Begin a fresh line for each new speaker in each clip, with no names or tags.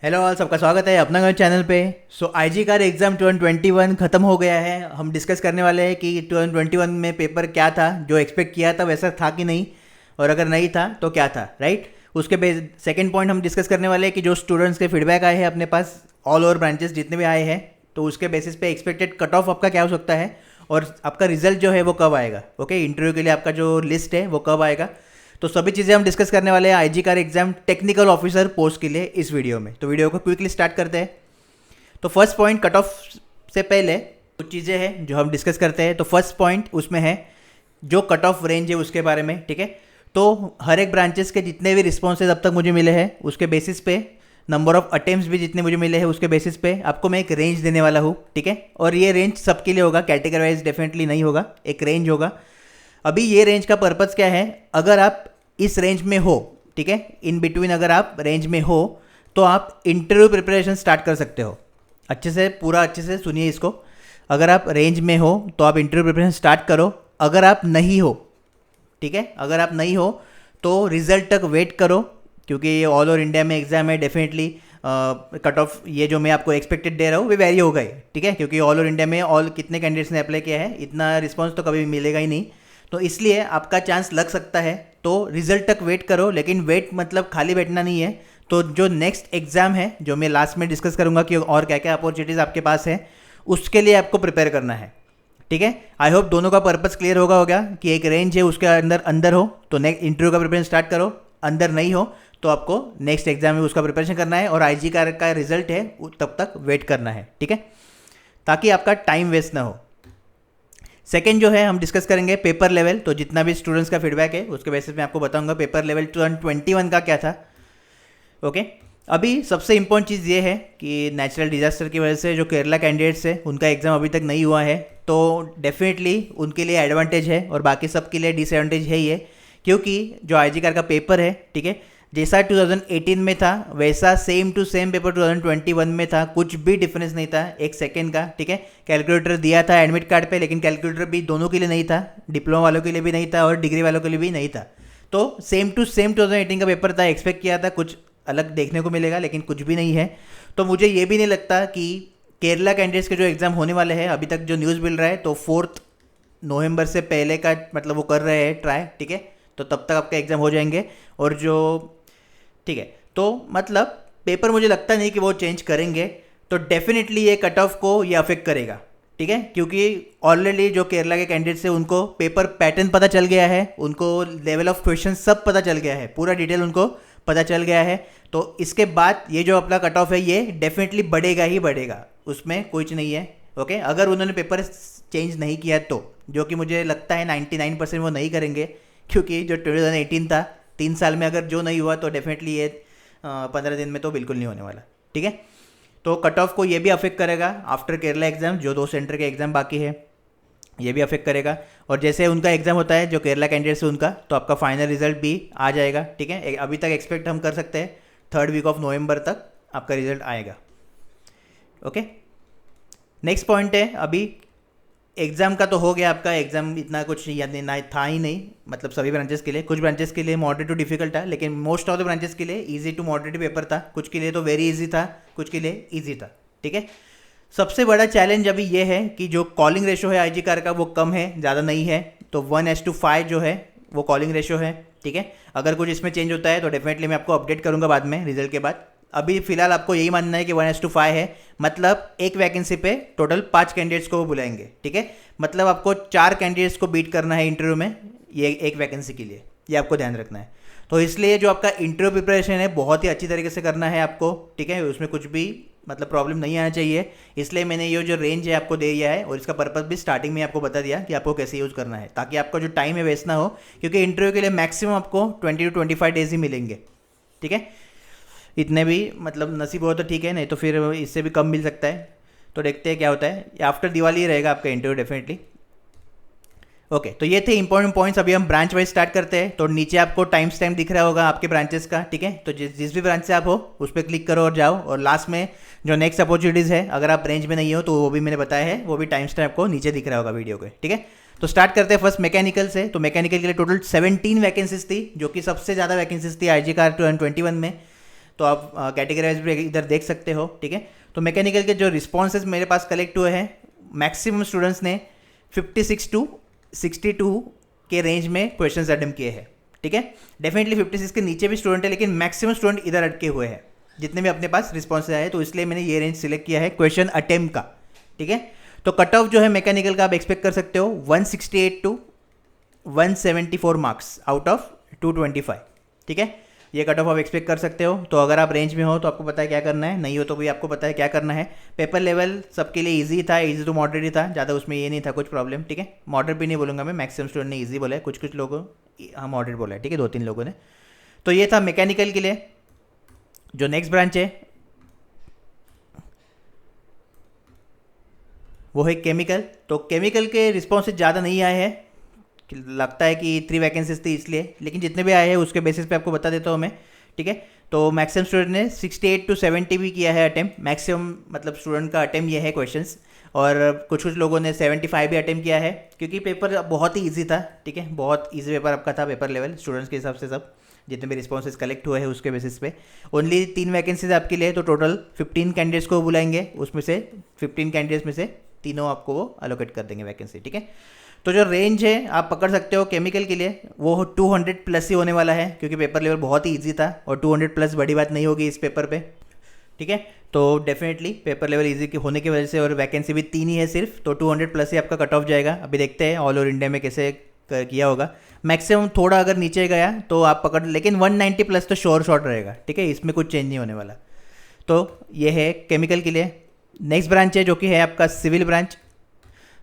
Hello all, सबका स्वागत है अपना चैनल पे। सो आईजी कार एग्ज़ाम 2021 ख़त्म हो गया है। हम डिस्कस करने वाले हैं कि 2021 में पेपर क्या था, जो एक्सपेक्ट किया था वैसा था कि नहीं, और अगर नहीं था तो क्या था, राइट। उसके बेस सेकंड पॉइंट हम डिस्कस करने वाले हैं कि जो स्टूडेंट्स के फीडबैक आए हैं अपने पास, ऑल ओवर ब्रांचेस जितने भी आए हैं, तो उसके बेसिस पे एक्सपेक्टेड कट ऑफ आपका क्या हो सकता है और आपका रिजल्ट जो है वो कब आएगा। ओके, इंटरव्यू के लिए आपका जो लिस्ट है वो कब आएगा, तो सभी चीज़ें हम डिस्कस करने वाले हैं IG car exam technical officer post के लिए इस वीडियो में। तो वीडियो को क्विकली स्टार्ट करते हैं। तो फर्स्ट पॉइंट, कट ऑफ से पहले कुछ चीज़ें हैं जो हम डिस्कस करते हैं। तो फर्स्ट पॉइंट उसमें है जो कट ऑफ रेंज है उसके बारे में, ठीक है। तो हर एक ब्रांचेस के जितने भी रिस्पॉन्सेज अब तक मुझे मिले हैं उसके बेसिस पे, नंबर ऑफ अटेम्प्ट्स भी जितने मुझे मिले हैं उसके बेसिस पे आपको मैं एक रेंज देने वाला हूँ, ठीक है। और ये रेंज सबके लिए होगा, कैटेगरी वाइज डेफिनेटली नहीं होगा, एक रेंज होगा। अभी ये रेंज का पर्पज़ क्या है, अगर आप इस रेंज में हो, ठीक है, इन बिटवीन अगर आप रेंज में हो तो आप इंटरव्यू प्रिपरेशन स्टार्ट कर सकते हो। अच्छे से पूरा अच्छे से सुनिए इसको। अगर आप रेंज में हो तो आप इंटरव्यू प्रिपरेशन स्टार्ट करो। अगर आप नहीं हो, ठीक है, अगर आप नहीं हो तो रिजल्ट तक वेट करो, क्योंकि ये ऑल ओवर इंडिया में एग्जाम है। डेफिनेटली कट ऑफ ये जो मैं आपको एक्सपेक्टेड दे रहा हूँ वे वेरी होगा ही, ठीक है, क्योंकि ऑल ओवर इंडिया में ऑल कितने कैंडिडेट्स ने अप्लाई किया है, इतना रिस्पॉन्स तो कभी मिलेगा ही नहीं। तो इसलिए आपका चांस लग सकता है, तो रिजल्ट तक वेट करो। लेकिन वेट मतलब खाली बैठना नहीं है। तो जो नेक्स्ट एग्जाम है, जो मैं लास्ट में डिस्कस करूंगा कि और क्या क्या अपॉर्चुनिटीज़ आपके पास है, उसके लिए आपको प्रिपेयर करना है, ठीक है। आई होप दोनों का पर्पस क्लियर हो गया कि एक रेंज है उसके अंदर अंदर हो तो नेक्स्ट इंटरव्यू का प्रिपरेशन स्टार्ट करो, अंदर नहीं हो तो आपको नेक्स्ट एग्जाम में उसका प्रिपरेशन करना है, और आईजी का रिजल्ट है तब तक वेट करना है, ठीक है, ताकि आपका टाइम वेस्ट ना हो। सेकेंड जो है हम डिस्कस करेंगे पेपर लेवल। तो जितना भी स्टूडेंट्स का फीडबैक है उसके बेसिस में आपको बताऊंगा पेपर लेवल 2021 का क्या था। ओके, अभी सबसे इंपॉर्टेंट चीज़ ये है कि नेचुरल डिजास्टर की वजह से जो केरला कैंडिडेट्स है उनका एग्ज़ाम अभी तक नहीं हुआ है, तो डेफिनेटली उनके लिए एडवांटेज है और बाकी सबके लिए डिसएडवांटेज है ये, क्योंकि जो आईजी कार का पेपर है, ठीक है, जैसा 2018 में था वैसा सेम टू सेम पेपर 2021 में था, कुछ भी डिफरेंस नहीं था एक सेकेंड का, ठीक है। कैलकुलेटर दिया था एडमिट कार्ड पे, लेकिन कैलकुलेटर भी दोनों के लिए नहीं था, डिप्लोमा वालों के लिए भी नहीं था और डिग्री वालों के लिए भी नहीं था। तो सेम टू सेम 2018 का पेपर था। एक्सपेक्ट किया था कुछ अलग देखने को मिलेगा, लेकिन कुछ भी नहीं है। तो मुझे ये भी नहीं लगता कि केरला कैंडिडेट्स के जो एग्ज़ाम होने वाले हैं, अभी तक जो न्यूज़ मिल रहा है तो 4 नवंबर से पहले का मतलब वो कर रहे हैं ट्राई, ठीक है, तो तब तक आपका एग्ज़ाम हो जाएंगे। और जो, ठीक है, तो मतलब पेपर मुझे लगता नहीं कि वो चेंज करेंगे, तो डेफिनेटली ये कट ऑफ को ये अफेक्ट करेगा, ठीक है, क्योंकि ऑलरेडी जो केरला के कैंडिडेट्स हैं उनको पेपर पैटर्न पता चल गया है, उनको लेवल ऑफ क्वेश्चन सब पता चल गया है, पूरा डिटेल उनको पता चल गया है। तो इसके बाद ये जो अपना कट ऑफ है ये डेफिनेटली बढ़ेगा ही बढ़ेगा, उसमें कुछ नहीं है। ओके, अगर उन्होंने पेपर चेंज नहीं किया तो, जो कि मुझे लगता है 99% वो नहीं करेंगे, क्योंकि जो 2018 था 3 साल में अगर जो नहीं हुआ तो डेफिनेटली ये 15 दिन में तो बिल्कुल नहीं होने वाला, ठीक है। तो कट ऑफ को ये भी अफेक्ट करेगा आफ्टर केरला एग्ज़ाम, जो 2 सेंटर के एग्ज़ाम बाकी है ये भी अफेक्ट करेगा। और जैसे उनका एग्ज़ाम होता है जो केरला कैंडिडेट्स है उनका, तो आपका फाइनल रिजल्ट भी आ जाएगा, ठीक है। अभी तक एक्सपेक्ट हम कर सकते हैं 3rd वीक ऑफ नवंबर तक आपका रिजल्ट आएगा। ओके, नेक्स्ट पॉइंट है, अभी एग्ज़ाम का तो हो गया, आपका एग्ज़ाम इतना कुछ याद नहीं था ही नहीं, मतलब सभी ब्रांचेस के लिए, कुछ ब्रांचेस के लिए मॉडरेट टू डिफिकल्ट था, लेकिन मोस्ट ऑफ द ब्रांचेस के लिए इजी टू मॉडरेट पेपर था, कुछ के लिए तो वेरी इजी था, कुछ के लिए इजी था, ठीक है। सबसे बड़ा चैलेंज अभी ये है कि जो कॉलिंग रेशो है आईजी कार का वो कम है, ज़्यादा नहीं है, तो 1:5 जो है वो कॉलिंग रेशो है, ठीक है। अगर कुछ इसमें चेंज होता है तो डेफिनेटली मैं आपको अपडेट करूँगा बाद में रिजल्ट के बाद। अभी फिलहाल आपको यही मानना है कि 1:5 है, मतलब एक वैकेंसी पे टोटल 5 कैंडिडेट्स को वो बुलाएंगे, ठीक है। मतलब आपको 4 कैंडिडेट्स को बीट करना है इंटरव्यू में, ये एक वैकेंसी के लिए, ये आपको ध्यान रखना है। तो इसलिए जो आपका इंटरव्यू प्रिपरेशन है बहुत ही अच्छी तरीके से करना है आपको, ठीक है, उसमें कुछ भी मतलब प्रॉब्लम नहीं आना चाहिए। इसलिए मैंने ये जो रेंज है आपको दे दिया है, और इसका पर्पस भी स्टार्टिंग में आपको बता दिया कि आपको कैसे यूज़ करना है, ताकि आपका जो टाइम है वेस्ट ना हो, क्योंकि इंटरव्यू के लिए मैक्सिमम आपको 20 to 25 डेज ही मिलेंगे, ठीक है। इतने भी मतलब नसीब हो तो ठीक है, नहीं तो फिर इससे भी कम मिल सकता है। तो देखते हैं क्या होता है, आफ्टर दिवाली रहेगा आपका इंटरव्यू डेफिनेटली। ओके, तो ये थे इंपॉर्टेंट पॉइंट्स। अभी हम ब्रांच वाइज स्टार्ट करते हैं। तो नीचे आपको टाइम स्टैम्प दिख रहा होगा आपके ब्रांचेस का, ठीक है, तो जिस भी ब्रांच से आप हो उस पर क्लिक करो और जाओ, और लास्ट में जो नेक्स्ट अपॉर्चुनिटीज़ है अगर आप रेंज में नहीं हो तो वो भी मैंने बताया है, वो भी टाइम स्टैम्प आपको नीचे दिख रहा होगा वीडियो के, ठीक है। तो स्टार्ट करते हैं फर्स्ट मैकेनिकल से। तो मैकेनिकल के लिए टोटल 17 वैकेंसीज थी, जो कि सबसे ज़्यादा वैकेंसीज थी आईजी कार 2021 में। तो आप कैटेगरी वाइज भी इधर देख सकते हो, ठीक है। तो मैकेनिकल के जो रिस्पॉन्सेज मेरे पास कलेक्ट हुए हैं, मैक्सिमम स्टूडेंट्स ने 56 टू 62 के रेंज में क्वेश्चंस अटेम्प्ट किए हैं, ठीक है। डेफिनेटली 56 के नीचे भी स्टूडेंट है, लेकिन मैक्सिमम स्टूडेंट इधर अटके हुए हैं जितने भी अपने पास रिस्पॉन्स आए, तो इसलिए मैंने ये रेंज सिलेक्ट किया है क्वेश्चन अटेम्प्ट का, ठीक है। तो कट ऑफ जो है मैकेनिकल का आप एक्सपेक्ट कर सकते हो 168 टू 174 मार्क्स आउट ऑफ 225, ठीक है। ये कट ऑफ आप एक्सपेक्ट कर सकते हो। तो अगर आप रेंज में हो तो आपको पता है क्या करना है, नहीं हो तो भी आपको पता है क्या करना है। पेपर लेवल सबके लिए इजी था, इजी टू मॉडरेट ही था, ज़्यादा उसमें ये नहीं था कुछ प्रॉब्लम, ठीक है। मॉडरेट भी नहीं बोलूँगा मैं, मैक्सिमम स्टूडेंट ने ईजी बोला है, कुछ लोगों हाँ मॉडरेट बोला है, ठीक है, 2-3 लोगों ने। तो ये था मैकेनिकल के लिए। जो नेक्स्ट ब्रांच है वो है केमिकल। तो केमिकल के रिस्पॉन्सेज ज़्यादा नहीं आए हैं, लगता है कि 3 वैकेंसीज थी इसलिए, लेकिन जितने भी आए हैं उसके बेसिस पे आपको बता देता हूँ मैं, ठीक है। तो मैक्सिमम स्टूडेंट ने 68 टू 70 भी किया है अटेम्प्ट, मैक्सिमम मतलब स्टूडेंट का अटेम्प्ट ये है क्वेश्चंस। और कुछ लोगों ने 75 भी अटेम्प्ट किया है, क्योंकि पेपर बहुत ही ईजी था, ठीक है, बहुत ईजी पेपर आपका था, पेपर लेवल स्टूडेंट्स के हिसाब से सब जितने भी रिस्पॉन्सेज कलेक्ट हुए हैं उसके बेसिस पे। ओनली 3 वैकेंसीज आपके लिए, तो टोटल 15 कैंडिडेट्स को बुलाएंगे, उसमें से 15 कैंडिडेट्स में से तीनों आपको वो अलोकेट कर देंगे वैकेंसी, ठीक है। तो जो रेंज है आप पकड़ सकते हो केमिकल के लिए, वो 200 प्लस ही होने वाला है, क्योंकि पेपर लेवल बहुत ही ईजी था और 200 प्लस बड़ी बात नहीं होगी इस पेपर पे, ठीक है। तो डेफिनेटली पेपर लेवल ईजी के होने की वजह से, और वैकेंसी भी 3 ही है सिर्फ, तो 200 प्लस ही आपका कट ऑफ जाएगा। अभी देखते हैं ऑल ओवर इंडिया में कैसे किया होगा। मैक्सिमम थोड़ा अगर नीचे गया तो आप पकड़, लेकिन 190 प्लस तो श्योर शॉट रहेगा, ठीक है, इसमें कुछ चेंज नहीं होने वाला। तो ये है केमिकल के लिए। नेक्स्ट ब्रांच है जो कि है आपका सिविल ब्रांच।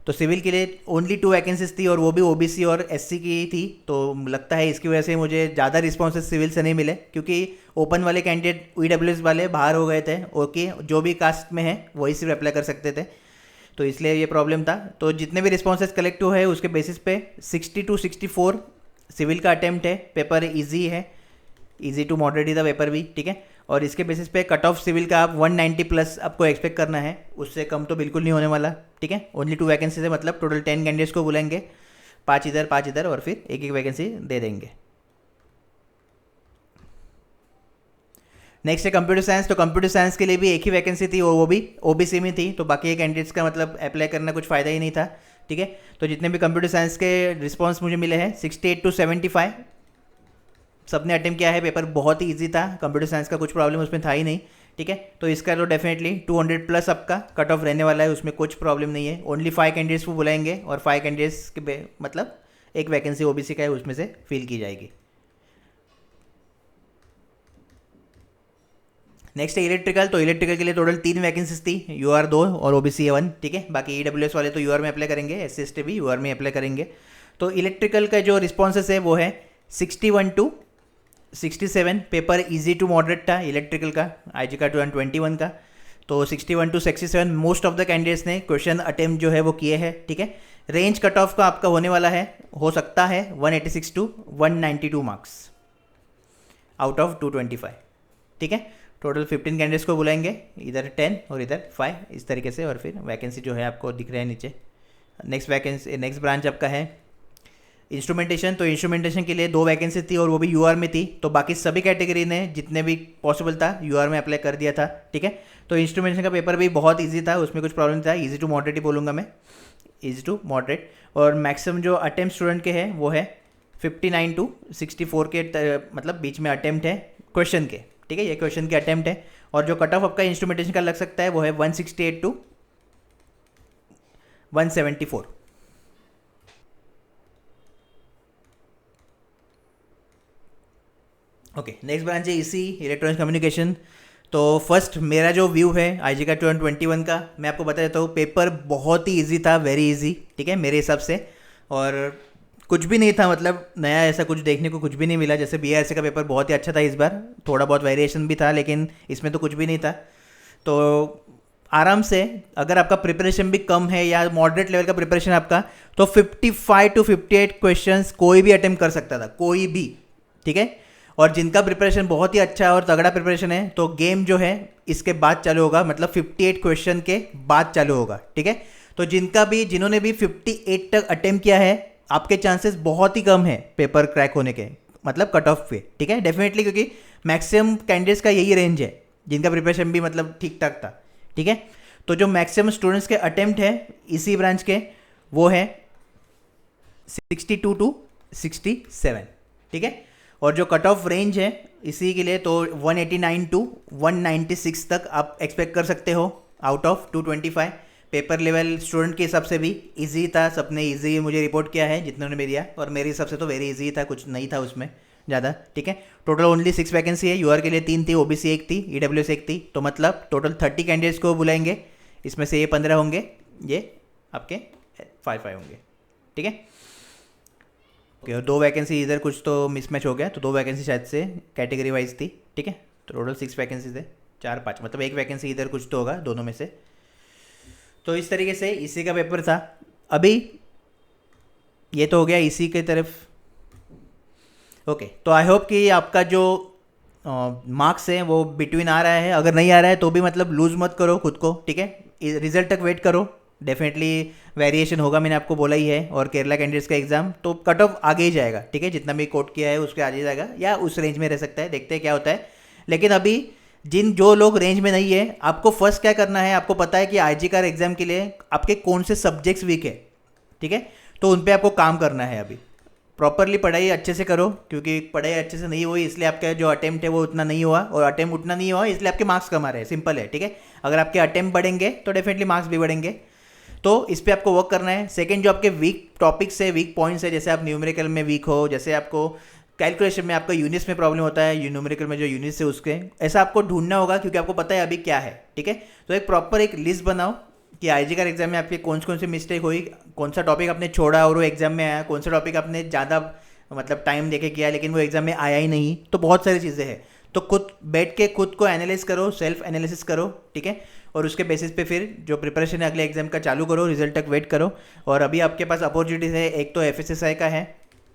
तो सिविल के लिए ओनली 2 वैकेंसीज थी, और वो भी ओबीसी और एससी की थी। तो लगता है इसकी वजह से मुझे ज़्यादा रिस्पॉन्सेज सिविल से नहीं मिले, क्योंकि ओपन वाले कैंडिडेट ईडब्ल्यूएस वाले बाहर हो गए थे, ओके, जो भी कास्ट में है वही सिर्फ अप्लाई कर सकते थे, तो इसलिए ये प्रॉब्लम था। तो जितने भी रिस्पॉन्सेज कलेक्ट हुए हैं उसके बेसिस पे 60 टू 64 सिविल का अटैम्प्ट है। पेपर ईजी है, ईजी टू मॉडरेट ही था पेपर भी, ठीक है। और इसके बेसिस पे कट ऑफ सिविल का आप 190 प्लस आपको एक्सपेक्ट करना है, उससे कम तो बिल्कुल नहीं होने वाला, ठीक है। ओनली 2 वैकेंसी है, मतलब टोटल 10 कैंडिडेट्स को बुलाएंगे, 5 इधर 5 इधर, और फिर एक वैकेंसी दे देंगे। नेक्स्ट है कंप्यूटर साइंस। तो कंप्यूटर साइंस के लिए भी एक ही वैकेंसी थी, और वो भी ओबीसी में थी, तो बाकी कैंडिडेट्स का मतलब अप्लाई करना कुछ फ़ायदा ही नहीं था, ठीक है। तो जितने भी कंप्यूटर साइंस के रिस्पॉन्स मुझे मिले हैं 68 टू 75 सबने अटेम्प्ट किया है। पेपर बहुत ही ईजी था, कंप्यूटर साइंस का कुछ प्रॉब्लम उसमें था ही नहीं, ठीक है। तो इसका तो डेफिनेटली 200 प्लस आपका कट ऑफ रहने वाला है, उसमें कुछ प्रॉब्लम नहीं है। ओनली 5 कैंडिडेट्स को बुलाएंगे, और 5 कैंडिडेट्स के मतलब एक वैकेंसी ओबीसी का है, उसमें से फिल की जाएगी। नेक्स्ट है इलेक्ट्रिकल। तो इलेक्ट्रिकल के लिए टोटल 3 वैकेंसीज थी, यूआर 2 और ओबीसी 1, ठीक है। बाकी ईडब्ल्यूएस वाले तो यूआर में अप्लाई करेंगे, एससी एसटी भी यूआर में अप्लाई करेंगे। तो इलेक्ट्रिकल का जो रिस्पॉन्सेस है वो है 61 to 67। Paper easy to moderate था इलेक्ट्रिकल का, आईजी का 2021 का। तो 61 to 67 most of the candidates ने क्वेश्चन अटेम्प्ट जो है वो किए हैं, ठीक है। रेंज कट ऑफ का आपका होने वाला है, हो सकता है 186 टू 192 मार्क्स आउट ऑफ 225, ठीक है। टोटल 15 कैंडिडेट्स को बुलाएंगे, इधर 10 और इधर 5, इस तरीके से। और फिर वैकेंसी जो है आपको दिख रहा है नीचे। नेक्स्ट ब्रांच आपका है इंस्ट्रूमेंटेशन। तो इंस्ट्रूमेंटेशन के लिए 2 वैकेंसी थी, और वो भी यूआर में थी। तो बाकी सभी कैटेगरी ने जितने भी पॉसिबल था यूआर में अप्लाई कर दिया था, ठीक है। तो इंस्ट्रूमेंटेशन का पेपर भी बहुत ईजी था, उसमें कुछ प्रॉब्लम था, ईजी टू मॉडरेट ही बोलूँगा मैं, ईजी टू मॉडरेट। और मैक्सिमम जो अटेम्प्ट स्टूडेंट के हैं वो है 59 टू 64 के मतलब बीच में अटेम्प्ट है क्वेश्चन के, ठीक है। ये क्वेश्चन के अटेम्प्ट है। और जो कट ऑफ आपका इंस्ट्रूमेंटेशन का लग सकता है वो है 168 टू 174। ओके, नेक्स्ट ब्रांच है इसी इलेक्ट्रॉनिक्स कम्युनिकेशन। तो फर्स्ट मेरा जो व्यू है आईजी का 2021 का, मैं आपको बता देता हूँ। पेपर बहुत ही इजी था, वेरी इजी, ठीक है, मेरे हिसाब से। और कुछ भी नहीं था, मतलब नया ऐसा कुछ देखने को कुछ भी नहीं मिला। जैसे बीआरसी का पेपर बहुत ही अच्छा था इस बार, थोड़ा बहुत वेरिएशन भी था, लेकिन इसमें तो कुछ भी नहीं था। तो आराम से अगर आपका प्रिपरेशन भी कम है या मॉडरेट लेवल का प्रिपरेशन आपका, तो 55 टू 58 क्वेश्चंस कोई भी अटेम्प्ट कर सकता था, कोई भी, ठीक है। और जिनका प्रिपरेशन बहुत ही अच्छा है और तगड़ा प्रिपरेशन है, तो गेम जो है इसके बाद चालू होगा, मतलब 58 क्वेश्चन के बाद चालू होगा, ठीक है। तो जिन्होंने भी 58 तक अटेम्प्ट किया है, आपके चांसेस बहुत ही कम है पेपर क्रैक होने के। मतलब कट ऑफ पे, ठीक है डेफिनेटली, क्योंकि मैक्सिमम कैंडिडेट्स का यही रेंज है जिनका प्रिपरेशन भी मतलब ठीक ठाक था, ठीक है। तो जो मैक्सिमम स्टूडेंट्स के अटेम्प्ट है इसी ब्रांच के वो है 62 टू 67, ठीक है। और जो कट ऑफ रेंज है इसी के लिए तो 189 टू 196 तक आप एक्सपेक्ट कर सकते हो out of 225। Paper level student के हिसाब से भी इजी था, सबने इजी मुझे रिपोर्ट किया है जितने ने दिया, और मेरे हिसाब से तो वेरी इजी था, कुछ नहीं था उसमें ज़्यादा, ठीक है। टोटल ओनली 6 वैकेंसी है, यूआर के लिए 3 थी, ओबीसी 1 थी, ईडब्ल्यूएस 1 थी, तो मतलब टोटल 30 कैंडिडेट्स को बुलाएंगे, इसमें से ये 15 होंगे, ये आपके 5 होंगे, ठीक है। ओके, और 2 वैकेंसी इधर कुछ तो मिसमैच हो गया, तो 2 वैकेंसी शायद से कैटेगरी वाइज थी, ठीक है। तो टोटल 6 वैकेंसी थे, 4-5 मतलब 1 वैकेंसी इधर कुछ तो होगा दोनों में से। तो इस तरीके से इसी का पेपर था। अभी ये तो हो गया इसी के तरफ। ओके, तो आई होप कि आपका जो मार्क्स है वो बिटवीन आ रहा है, अगर नहीं आ रहा है तो भी मतलब लूज़ मत करो खुद को, ठीक है। रिजल्ट तक वेट करो, डेफिनेटली वेरिएशन होगा, मैंने आपको बोला ही है। और केरला कैंडिडेट्स का एग्जाम तो कट ऑफ आगे ही जाएगा, ठीक है, जितना भी कोट किया है उसके आगे जाएगा या उस रेंज में रह सकता है, देखते हैं क्या होता है। लेकिन अभी जो लोग रेंज में नहीं है, आपको फर्स्ट क्या करना है, आपको पता है कि आईजी कार एग्जाम के लिए आपके कौन से सब्जेक्ट्स वीक है, ठीक है, तो उन पर आपको काम करना है। अभी प्रॉपरली पढ़ाई अच्छे से करो, क्योंकि पढ़ाई अच्छे से नहीं हुई इसलिए आपका जो अटेम्प्ट है वो उतना नहीं हुआ, और अटेम्प्ट उतना नहीं हुआ इसलिए आपके मार्क्स कम आ रहे हैं, सिंपल है, ठीक है। अगर आपके अटेम्प्ट बढ़ेंगे तो डेफिनेटली मार्क्स भी बढ़ेंगे, तो इस पर आपको वर्क करना है। सेकंड, जो आपके वीक टॉपिक्स है, वीक पॉइंट्स है, जैसे आप न्यूमेरिकल में वीक हो, जैसे आपको कैलकुलेशन में आपका यूनिट्स में प्रॉब्लम होता है, न्यूमेरिकल में जो यूनिट्स है उसके, ऐसा आपको ढूंढना होगा, क्योंकि आपको पता है अभी क्या है, ठीक है। तो एक प्रॉपर एक लिस्ट बनाओ कि आईजी का एग्जाम में आपके कौन सी मिस्टेक हुई, कौन सा टॉपिक आपने छोड़ा और वो एग्जाम में आया, कौन सा टॉपिक आपने ज़्यादा मतलब टाइम देके किया लेकिन वो एग्जाम में आया ही नहीं, तो बहुत सारी चीज़ें हैं। तो खुद बैठ के खुद को एनालाइज करो, सेल्फ एनालिसिस करो, ठीक है, और उसके बेसिस पे फिर जो प्रिपरेशन है अगले एग्जाम का चालू करो, रिजल्ट तक वेट करो। और अभी आपके पास अपॉर्चुनिटीज़ है, एक तो एफएसएसआई का है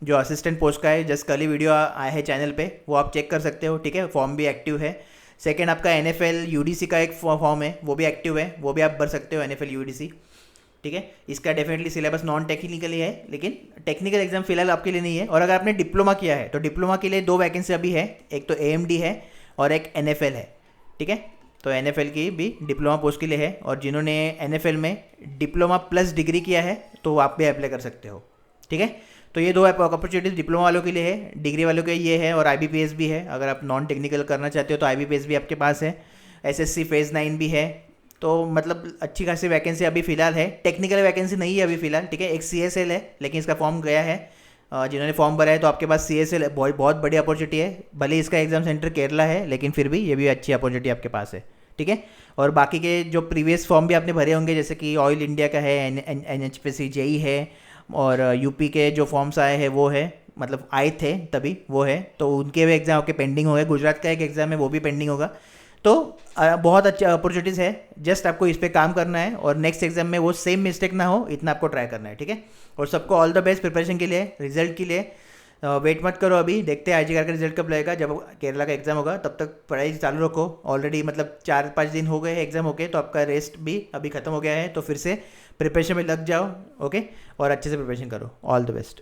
जो असिस्टेंट पोस्ट का है, जस्ट कल ही वीडियो आया है चैनल पे, वो आप चेक कर सकते हो, ठीक है, फॉर्म भी एक्टिव है। सेकंड, आपका एनएफएल यूडीसी का एक फॉर्म है, वो भी एक्टिव है, वो भी आप भर सकते हो, एनएफएल यूडीसी, ठीक है। इसका डेफिनेटली सिलेबस नॉन टेक्निकली है, लेकिन टेक्निकल एग्जाम फिलहाल आपके लिए नहीं है। और अगर आपने डिप्लोमा किया है तो डिप्लोमा के लिए 2 वैकेंसी अभी है, एक तो एएमडी है और एक एनएफएल है, ठीक है। तो एनएफएल की भी डिप्लोमा पोस्ट के लिए है, और जिन्होंने एनएफएल में डिप्लोमा प्लस डिग्री किया है तो आप भी अप्लाई कर सकते हो, ठीक है। तो ये 2 अपॉर्चुनिटीज़ डिप्लोमा वालों के लिए है, डिग्री वालों के ये है, और आईबीपीएस भी है, अगर आप नॉन टेक्निकल करना चाहते हो तो आईबीपीएस भी आपके पास है, एसएससी फेज़ 9 भी है। तो मतलब अच्छी खासी वैकेंसी अभी फ़िलहाल है, टेक्निकल वैकेंसी नहीं है अभी फ़िलहाल, ठीक है। एक सीएसएल है लेकिन इसका फॉर्म गया है, जिन्होंने फॉर्म भरा है तो आपके पास सीएसएल बहुत बड़ी अपॉर्चुनिटी है, भले इसका एग्जाम सेंटर केरला है लेकिन फिर भी ये भी अच्छी अपॉर्चुनिटी आपके पास है, ठीक है। और बाकी के जो प्रीवियस फॉर्म भी आपने भरे होंगे, जैसे कि ऑयल इंडिया का है, एनएचपीसी जेई है, और यूपी के जो फॉर्म्स आए हैं वो है, मतलब आए थे तभी वो है, तो उनके भी एग्ज़ाम आपके पेंडिंग हो गए। गुजरात का एक एग्ज़ाम है वो भी पेंडिंग होगा। तो बहुत अच्छी अपॉर्चुनिटीज़ है, जस्ट आपको इस पर काम करना है, और नेक्स्ट एग्जाम में वो सेम मिस्टेक ना हो इतना आपको ट्राई करना है, ठीक है। और सबको ऑल द बेस्ट प्रिपरेशन के लिए, रिजल्ट के लिए। वेट मत करो, अभी देखते हैं आईजी का रिजल्ट कब लगेगा, जब केरला का एग्जाम होगा तब तक पढ़ाई चालू रखो। ऑलरेडी मतलब 4-5 दिन हो गए हैं एग्जाम होके, तो आपका रेस्ट भी अभी खत्म हो गया है, तो फिर से प्रिपरेशन में लग जाओ, ओके, और अच्छे से प्रिपरेशन करो। All the best.